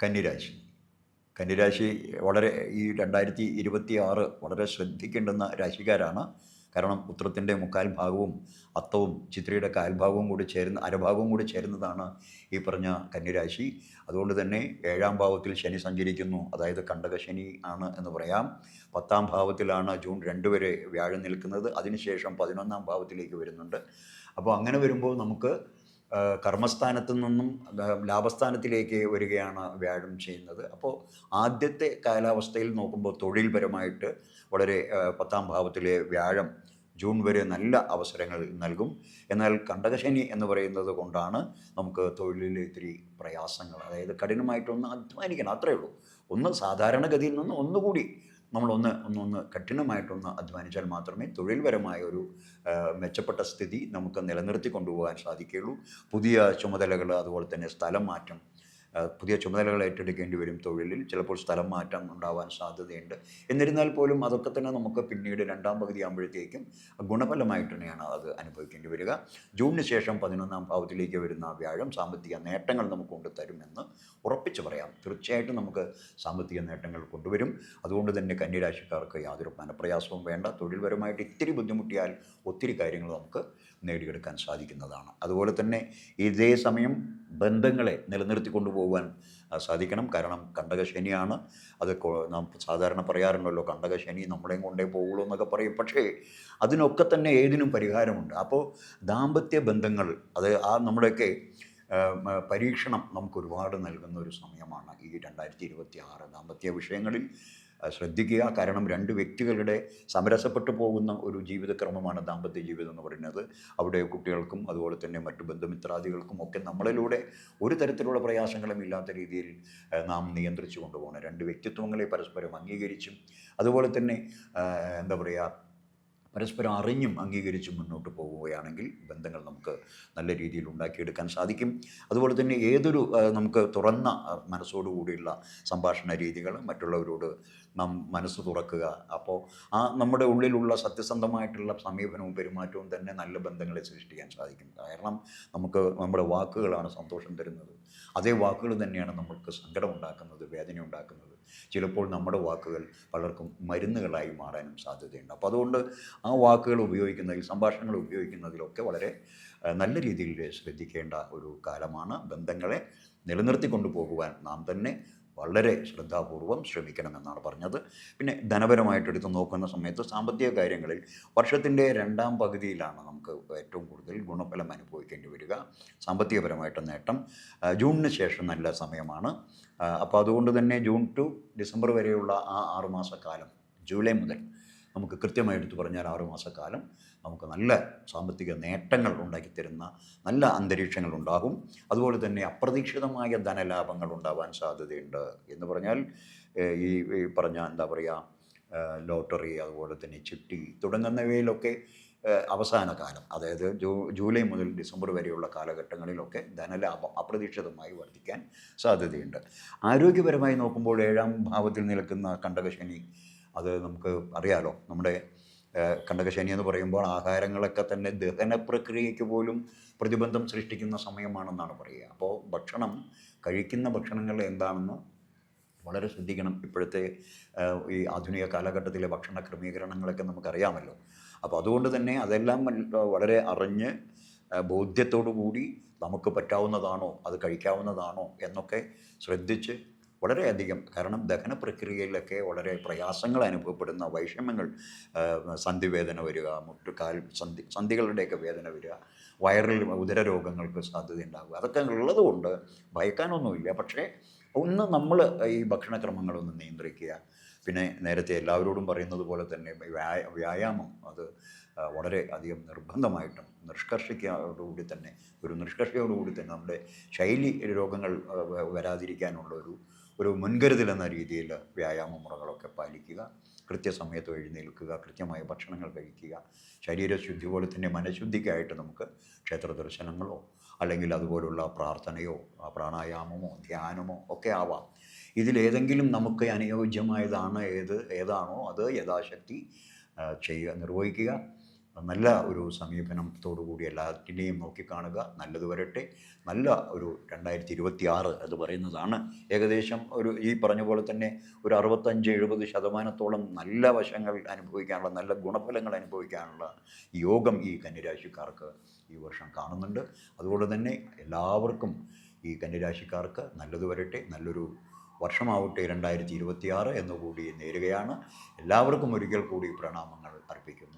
കന്നിരാശി. കന്നിരാശി വളരെ ഈ 2026 വളരെ ശ്രദ്ധിക്കേണ്ടുന്ന രാശിക്കാരാണ്. കാരണം ഉത്രത്തിൻ്റെ മുക്കാൽ ഭാഗവും അത്തവും ചിത്രയുടെ കാൽഭാഗവും കൂടി ചേരുന്ന അരഭാഗവും കൂടി ചേരുന്നതാണ് ഈ പറഞ്ഞ കന്നിരാശി. അതുകൊണ്ട് തന്നെ 7ാം ഭാവത്തിൽ ശനി സഞ്ചരിക്കുന്നു, അതായത് കണ്ടകശനി ആണ് എന്ന് പറയാം. 10ാം ഭാവത്തിലാണ് ജൂൺ 2 വരെ വ്യാഴം നിൽക്കുന്നത്. അതിനുശേഷം 11ാം ഭാവത്തിലേക്ക് വരുന്നുണ്ട്. അപ്പോൾ അങ്ങനെ വരുമ്പോൾ നമുക്ക് കർമ്മസ്ഥാനത്തു നിന്നും ലാഭസ്ഥാനത്തിലേക്ക് വരികയാണ് വ്യാഴം ചെയ്യുന്നത്. അപ്പോൾ ആദ്യത്തെ കാലാവസ്ഥയിൽ നോക്കുമ്പോൾ തൊഴിൽപരമായിട്ട് വളരെ 10ാം ഭാവത്തിലെ വ്യാഴം ജൂൺ വരെ നല്ല അവസരങ്ങൾ നൽകും. എന്നാൽ കണ്ടകശനി എന്ന് പറയുന്നത് കൊണ്ടാണ് നമുക്ക് തൊഴിലിൽ ഇത്തിരി പ്രയാസങ്ങൾ, അതായത് കഠിനമായിട്ടൊന്ന് അധ്വാനിക്കണം, അത്രയേ ഉള്ളൂ. ഒന്ന് സാധാരണഗതിയിൽ നിന്ന് ഒന്നുകൂടി നമ്മളൊന്ന് കഠിനമായിട്ടൊന്ന് അധ്വാനിച്ചാൽ മാത്രമേ തൊഴിൽപരമായ ഒരു മെച്ചപ്പെട്ട സ്ഥിതി നമുക്ക് നിലനിർത്തി കൊണ്ടുപോകാൻ സാധിക്കുകയുള്ളൂ. പുതിയ ചുമതലകൾ, അതുപോലെ തന്നെ സ്ഥലം മാറ്റം, പുതിയ ചുമതലകൾ ഏറ്റെടുക്കേണ്ടി വരും. തൊഴിലിൽ ചിലപ്പോൾ സ്ഥലം മാറ്റം ഉണ്ടാവാൻ സാധ്യതയുണ്ട്. എന്നിരുന്നാൽ പോലും അതൊക്കെ തന്നെ നമുക്ക് പിന്നീട് 2ാം പകുതി ആകുമ്പോഴത്തേക്കും ഗുണഫലമായിട്ട് തന്നെയാണ് അത് അനുഭവിക്കേണ്ടി വരിക. ജൂണിന് ശേഷം 11ാം ഭാവത്തിലേക്ക് വരുന്ന വ്യാഴം സാമ്പത്തിക നേട്ടങ്ങൾ നമുക്ക് കൊണ്ടുതരുമെന്ന് ഉറപ്പിച്ച് പറയാം. തീർച്ചയായിട്ടും നമുക്ക് സാമ്പത്തിക നേട്ടങ്ങൾ കൊണ്ടുവരും. അതുകൊണ്ട് തന്നെ കന്നിരാശിക്കാർക്ക് യാതൊരു മനപ്രയാസവും വേണ്ട. തൊഴിൽപരമായിട്ട് ഇത്തിരി ബുദ്ധിമുട്ടിയാൽ ഒത്തിരി കാര്യങ്ങൾ നമുക്ക് നേടിയെടുക്കാൻ സാധിക്കുന്നതാണ്. അതുപോലെ തന്നെ ഇതേ സമയം ബന്ധങ്ങളെ നിലനിർത്തി കൊണ്ടുപോകാൻ സാധിക്കണം. കാരണം കണ്ടകശനിയാണ്. അത് നാം സാധാരണ പറയാറുണ്ടല്ലോ, കണ്ടകശനി നമ്മളെയും കൊണ്ടേ പോകുള്ളൂ എന്നൊക്കെ പറയും. പക്ഷേ അതിനൊക്കെ തന്നെ ഏതിനും പരിഹാരമുണ്ട്. അപ്പോൾ ദാമ്പത്യ ബന്ധങ്ങൾ, അത് നമ്മുടെയൊക്കെ പരീക്ഷണം നമുക്ക് ഒരുപാട് നൽകുന്ന ഒരു സമയമാണ് ഈ 2026. ദാമ്പത്യ വിഷയങ്ങളിൽ ശ്രദ്ധിക്കുക. കാരണം 2 വ്യക്തികളുടെ സമരസപ്പെട്ടു പോകുന്ന ഒരു ജീവിതക്രമമാണ് ദാമ്പത്യ ജീവിതം എന്ന് പറയുന്നത്. അവിടെ കുട്ടികൾക്കും അതുപോലെ തന്നെ മറ്റു ബന്ധുമിത്രാദികൾക്കും ഒക്കെ നമ്മളിലൂടെ ഒരു തരത്തിലുള്ള പ്രയാസങ്ങളും ഇല്ലാത്ത രീതിയിൽ നാം നിയന്ത്രിച്ചു കൊണ്ടുപോകണം. 2 വ്യക്തിത്വങ്ങളെ പരസ്പരം അംഗീകരിച്ചും അതുപോലെ തന്നെ എന്താ പറയുക, പരസ്പരം അറിഞ്ഞും അംഗീകരിച്ചും മുന്നോട്ട് പോവുകയാണെങ്കിൽ ബന്ധങ്ങൾ നമുക്ക് നല്ല രീതിയിൽ ഉണ്ടാക്കിയെടുക്കാൻ സാധിക്കും. അതുപോലെ തന്നെ ഏതൊരു നമുക്ക് തുറന്ന മനസ്സോടുകൂടിയുള്ള സംഭാഷണ രീതികൾ, മറ്റുള്ളവരോട് നാം മനസ്സ് തുറക്കുക. അപ്പോൾ നമ്മുടെ ഉള്ളിലുള്ള സത്യസന്ധമായിട്ടുള്ള സമീപനവും പെരുമാറ്റവും തന്നെ നല്ല ബന്ധങ്ങളെ സൃഷ്ടിക്കാൻ സാധിക്കും. കാരണം നമുക്ക് നമ്മുടെ വാക്കുകളാണ് സന്തോഷം തരുന്നത്. അതേ വാക്കുകൾ തന്നെയാണ് നമുക്ക് സങ്കടം ഉണ്ടാക്കുന്നത്, വേദന ഉണ്ടാക്കുന്നത്. ചിലപ്പോൾ നമ്മുടെ വാക്കുകൾ പലർക്കും മരുന്നുകളായി മാറാനും സാധ്യതയുണ്ട്. അപ്പോൾ അതുകൊണ്ട് ആ വാക്കുകൾ ഉപയോഗിക്കുന്നതിൽ, സംഭാഷണങ്ങൾ ഉപയോഗിക്കുന്നതിലൊക്കെ വളരെ നല്ല രീതിയിൽ ശ്രദ്ധിക്കേണ്ട ഒരു കാലമാണ്. ബന്ധങ്ങളെ നിലനിർത്തി കൊണ്ടുപോകുവാൻ നാം തന്നെ വളരെ ശ്രദ്ധാപൂർവം ശ്രമിക്കണമെന്നാണ് പറഞ്ഞത്. പിന്നെ ധനപരമായിട്ട് എടുത്ത് നോക്കുന്ന സമയത്ത് സാമ്പത്തിക കാര്യങ്ങളിൽ വർഷത്തിൻ്റെ 2ാം പകുതിയിലാണ് നമുക്ക് ഏറ്റവും കൂടുതൽ ഗുണഫലം അനുഭവിക്കേണ്ടി വരിക. സാമ്പത്തികപരമായിട്ട് നേട്ടം ജൂണിന് ശേഷം നല്ല സമയമാണ്. അപ്പോൾ അതുകൊണ്ട് തന്നെ ജൂൺ ടു ഡിസംബർ വരെയുള്ള ആ 6 മാസക്കാലം, ജൂലൈ മുതൽ നമുക്ക് കൃത്യമായി എടുത്തു പറഞ്ഞാൽ 6 മാസക്കാലം നമുക്ക് നല്ല സാമ്പത്തിക നേട്ടങ്ങൾ ഉണ്ടാക്കിത്തരുന്ന നല്ല അന്തരീക്ഷങ്ങൾ ഉണ്ടാകും. അതുപോലെ തന്നെ അപ്രതീക്ഷിതമായ ധനലാഭങ്ങൾ ഉണ്ടാവാൻ സാധ്യതയുണ്ട്. എന്ന് പറഞ്ഞാൽ ഈ പറഞ്ഞ എന്താ പറയുക, ലോട്ടറി, അതുപോലെ തന്നെ ചിട്ടി തുടങ്ങുന്നവയിലൊക്കെ അവസാന കാലം, അതായത് ജൂലൈ മുതൽ ഡിസംബർ വരെയുള്ള കാലഘട്ടങ്ങളിലൊക്കെ ധനലാഭം അപ്രതീക്ഷിതമായി വർദ്ധിക്കാൻ സാധ്യതയുണ്ട്. ആരോഗ്യപരമായി നോക്കുമ്പോൾ 7ാം ഭാവത്തിൽ നിൽക്കുന്ന കണ്ടകശനി, അത് നമുക്ക് അറിയാലോ, നമ്മുടെ കണ്ടകശനി എന്ന് പറയുമ്പോൾ ആഹാരങ്ങളൊക്കെ തന്നെ ദഹന പ്രക്രിയയ്ക്ക് പോലും പ്രതിബന്ധം സൃഷ്ടിക്കുന്ന സമയമാണെന്നാണ് പറയുക. അപ്പോൾ കഴിക്കുന്ന ഭക്ഷണങ്ങൾ എന്താണെന്ന് വളരെ ശ്രദ്ധിക്കണം. ഇപ്പോഴത്തെ ഈ ആധുനിക കാലഘട്ടത്തിലെ ഭക്ഷണ ക്രമീകരണങ്ങളൊക്കെ നമുക്കറിയാമല്ലോ. അപ്പോൾ അതുകൊണ്ട് തന്നെ അതെല്ലാം വളരെ അറിഞ്ഞ് ബോധ്യത്തോടു കൂടി നമുക്ക് പറ്റാവുന്നതാണോ, അത് കഴിക്കാവുന്നതാണോ എന്നൊക്കെ ശ്രദ്ധിച്ച് വളരെയധികം, കാരണം ദഹന പ്രക്രിയയിലൊക്കെ വളരെ പ്രയാസങ്ങൾ അനുഭവപ്പെടുന്ന വൈഷമ്യങ്ങൾ, സന്ധിവേദന വരിക, മുട്ടുകാൽ സന്ധികളുടെയൊക്കെ വേദന വരിക, വയറിൽ ഉദര രോഗങ്ങൾക്ക് സാധ്യത ഉണ്ടാകുക, അതൊക്കെ ഉള്ളതുകൊണ്ട് ഭയക്കാനൊന്നുമില്ല. പക്ഷേ ഒന്ന് നമ്മൾ ഈ ഭക്ഷണക്രമങ്ങളൊന്ന് നിയന്ത്രിക്കുക. പിന്നെ നേരത്തെ എല്ലാവരോടും പറയുന്നത് പോലെ തന്നെ വ്യായാമം അത് വളരെ അധികം നിർബന്ധമായിട്ടും നിഷ്കർഷയോടുകൂടി തന്നെ നമ്മുടെ ശൈലി രോഗങ്ങൾ വരാതിരിക്കാനുള്ള ഒരു മുൻകരുതൽ എന്ന രീതിയിൽ വ്യായാമ മുറകളൊക്കെ പാലിക്കുക. കൃത്യസമയത്ത് എഴുന്നേൽക്കുക, കൃത്യമായ ഭക്ഷണങ്ങൾ കഴിക്കുക. ശരീരശുദ്ധി പോലെ തന്നെ മനഃശുദ്ധിക്കായിട്ട് നമുക്ക് ക്ഷേത്ര ദർശനങ്ങളോ അല്ലെങ്കിൽ അതുപോലുള്ള പ്രാർത്ഥനയോ പ്രാണായാമമോ ധ്യാനമോ ഒക്കെ ആവാം. ഇതിലേതെങ്കിലും നമുക്ക് അനുയോജ്യമായതാണ് ഏതാണോ അത് യഥാശക്തി നിർവഹിക്കുക. നല്ല ഒരു സമീപനത്തോടുകൂടി എല്ലാറ്റിനെയും നോക്കിക്കാണുക. നല്ലത് വരട്ടെ. നല്ല ഒരു 2026 എന്ന് പറയുന്നതാണ് ഏകദേശം ഈ പറഞ്ഞ പോലെ തന്നെ ഒരു 65-70% നല്ല വശങ്ങൾ അനുഭവിക്കാനുള്ള, നല്ല ഗുണഫലങ്ങൾ അനുഭവിക്കാനുള്ള യോഗം ഈ കന്നിരാശിക്കാർക്ക് ഈ വർഷം കാണുന്നുണ്ട്. അതുകൊണ്ട് തന്നെ എല്ലാവർക്കും ഈ കന്നിരാശിക്കാർക്ക് നല്ലത് വരട്ടെ. നല്ലൊരു വർഷമാവട്ടെ 2026 എന്നുകൂടി നേരുകയാണ്. എല്ലാവർക്കും ഒരിക്കൽ കൂടി പ്രണാമങ്ങൾ അർപ്പിക്കുന്നു.